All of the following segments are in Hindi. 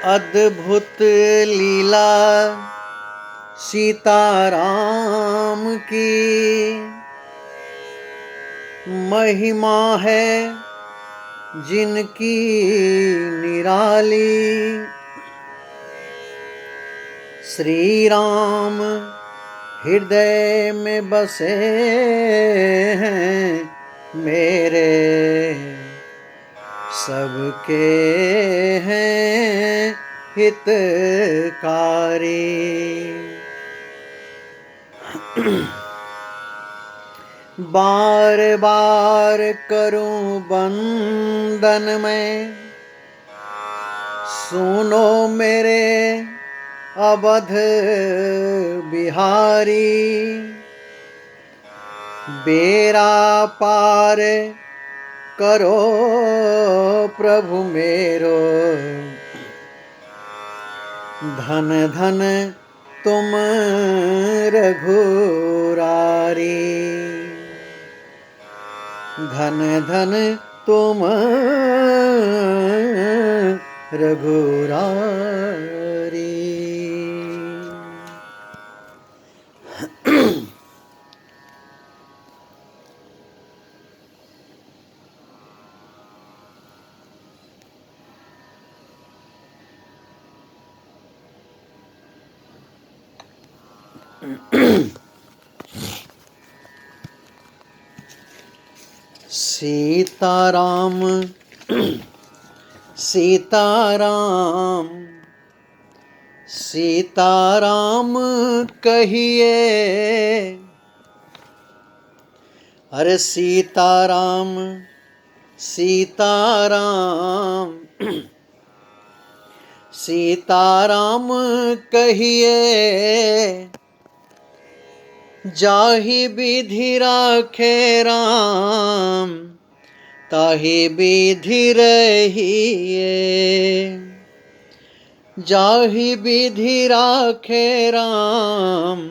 अद्भुत लीला सीताराम की महिमा है जिनकी निराली। श्री राम हृदय में बसे हैं मेरे, सबके हैं हितकारी। बार बार करूं बंदन में, सुनो मेरे अवध बिहारी। बेड़ा पार करो प्रभु मेरो, धन धन तुम रघुरारी। धन धन तुम रघुरारी। सीताराम सीताराम सीताराम कहिए, अरे सीताराम सीताराम सीताराम कहिए। जाहि विधि राखे राम, ताहि विधि रहिए। जाहि विधि राखे राम,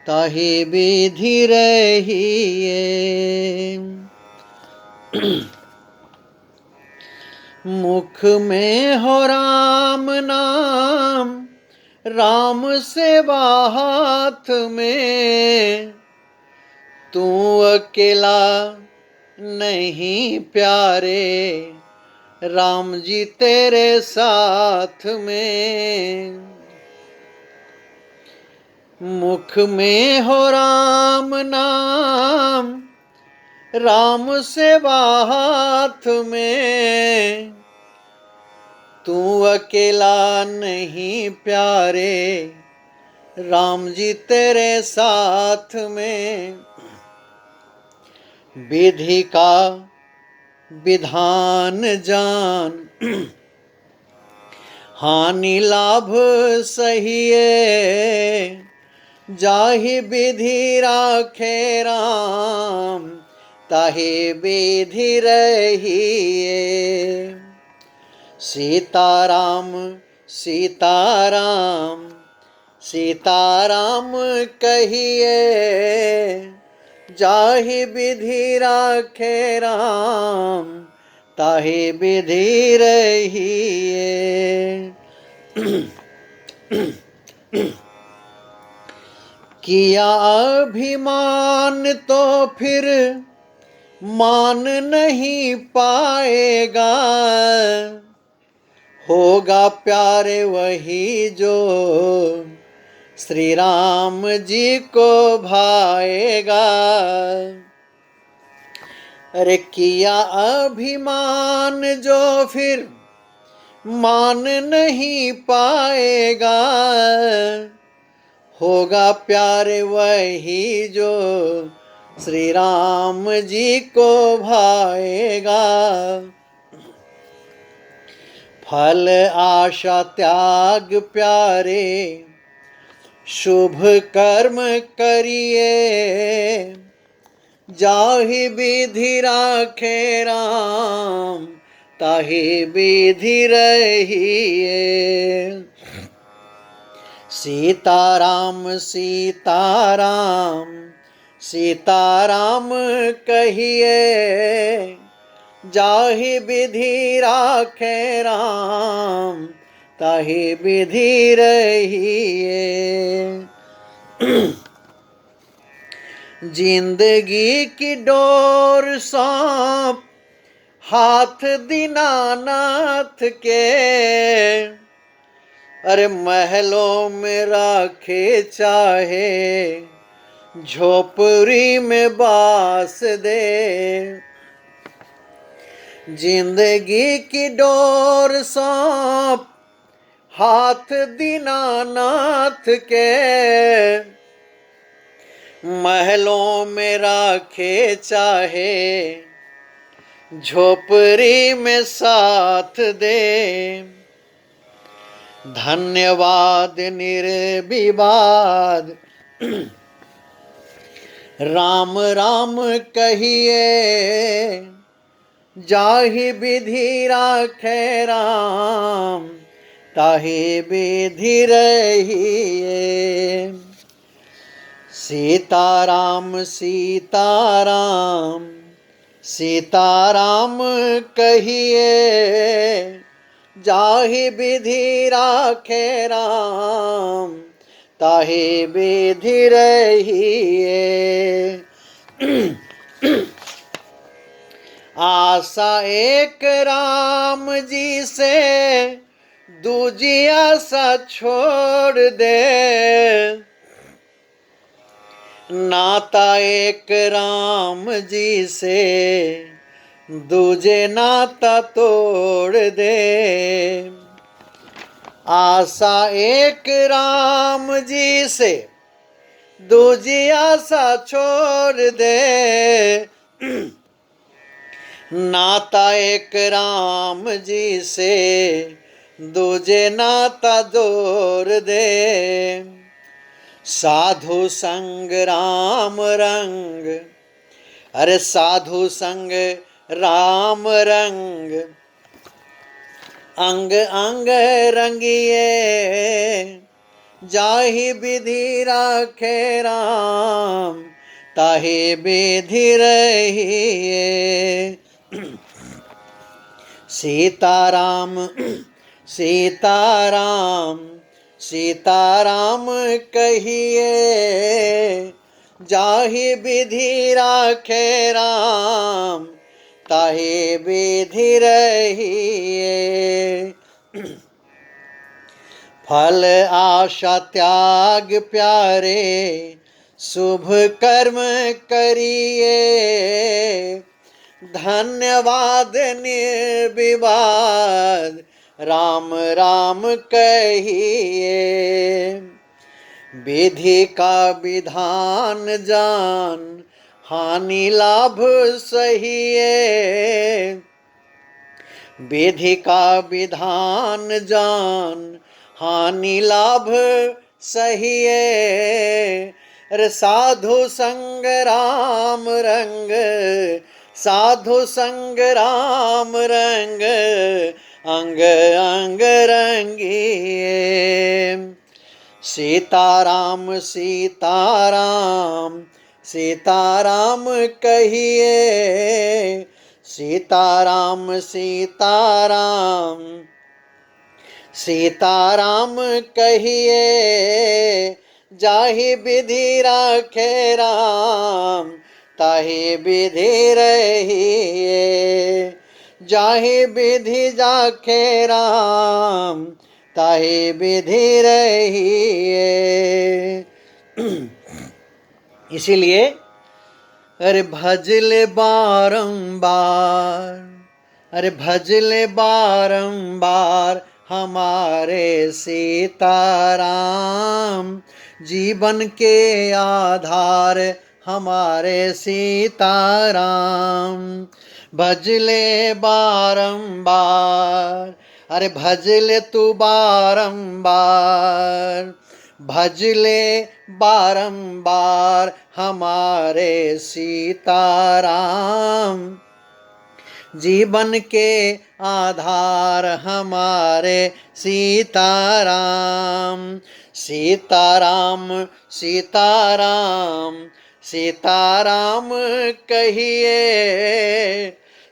ताहि विधि रहिए। मुख में हो राम नाम, राम सेवा हाथ में। तू अकेला नहीं प्यारे, राम जी तेरे साथ में। मुख में हो राम नाम, राम सेवा हाथ में। तू अकेला नहीं प्यारे, राम जी तेरे साथ में। विधि का विधान जान, हानि लाभ सहिए। जाहि विधि राखे राम, ताहि विधि रहिए। सीताराम सीताराम सीताराम कहिए। जाहि विधि राखे राम, ताहि विधि रहिए। किया अभिमान तो फिर मान नहीं पाएगा। होगा प्यारे वही जो श्री राम जी को भाएगा। अरे किया अभिमान जो फिर मान नहीं पाएगा। होगा प्यारे वही जो श्री राम जी को भाएगा। फल आशा त्याग प्यारे, शुभ कर्म करिए। जाहि विधि राखे राम, ताहि विधि रहिए। सीताराम सीताराम सीताराम कहिए। जाहि विधि राखे राम, ताहि विधि रहिए। जिंदगी की डोर सौंप हाथ दीनानाथ के, अरे महलों में राखे चाहे झोपड़ी में बास दे। जिंदगी की डोर सौंप हाथ दीनानाथ के, महलों में राखे चाहे झोपड़ी में साथ दे। धन्यवाद निर्विवाद राम राम कहिए, जाहि विधि राखे राम ताहि विधि रहिए। सीताराम सीताराम सीताराम कहिए, जाहि विधि राखे राम ताहि विधि रहिए। आशा एक राम जी से दूजी आशा छोड़ दे, नाता एक राम जी से दूजे नाता तोड़ दे। आशा एक राम जी से दूजी आशा छोड़ दे, नाता एक राम जी से दूजे नाता जोड़ दे। साधु संग राम रंग, अरे साधु संग राम रंग, अंग अंग रंगिए, जाहि विधि राखे राम ताहि विधि रहिए। सीताराम सीताराम सीताराम कहिए, जाहि विधि राखे राम ताहि विधि रहिए। फल आशा त्याग प्यारे शुभ कर्म करिए, धन्यवाद निर्विवाद राम राम कहिए। विधि का विधान जान हानि लाभ सहिए, विधि का विधान जान हानि लाभ सहिए। अरे साधु संग राम रंग, साधु संग राम रंग, अंग अंग रंगिए। सीताराम सीताराम सीताराम कहिए, सीताराम सीताराम सीताराम कहिए, जाहि विधि राखे राम ताहि विधि रहिए। जाहि विधि राखे राम ताहि विधि रहिए। इसीलिए अरे भजले बारंबार, अरे भजले बारंबार हमारे सीताराम, जीवन के आधार हमारे सीताराम। भजले बारंबार, अरे भजले तू बारंबार, भजले बारंबार हमारे सीताराम, जीवन के आधार हमारे सीताराम। सीताराम सीताराम सीताराम कहिए,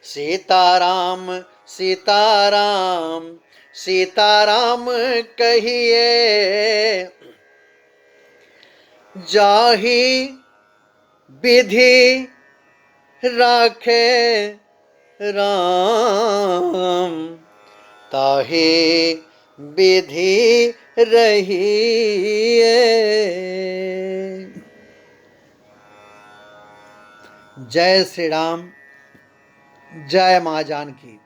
सीताराम सीताराम सीताराम कहिए, जाहि विधि राखे राम, ताहि विधि रहिए। जय श्री राम, जय माँ जानकी।